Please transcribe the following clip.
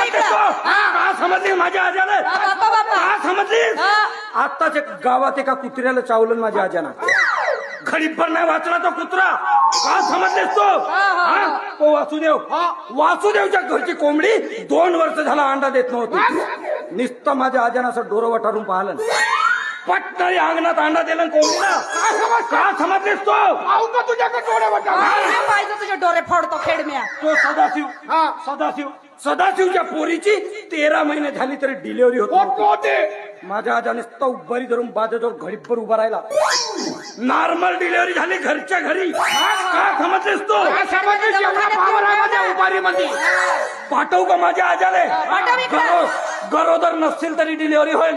का समजली माझ्या आज्याला? का समजली? आत्ताच्या गावात एका कुत्र्याला चावलं माझ्या आज्यानं. घडीभर नाही वाचला तो कुत्रा. का समजलेस तो? वासुदेव, वासुदेवच्या घरची कोंबडी 2 वर्ष झाला अंडा देत नव्हती. नुसतं माझ्या आज्यानं असं डोरं वटारून पाहिलं. पटणारी अंगणात अंडा दिला कोंबडीला. का समजलेस तो? तुझ्याकडे डोळे वाटत तुझे डोरे फोडतो खेडम्या. तो सदाशिवच्या पोरीची 13 महिने झाली तरी डिलिव्हरी होती. माझ्या आजा नुसतं उभारी धरून बाजाजवळ घडीभर उभा राहिला. नॉर्मल डिलिव्हरी झाली घरच्या घरी. का समजलेस तो? उभारीमध्ये पाठवू का माझ्या आजाले? गरोदर नसतील तरी डिलिव्हरी होईल.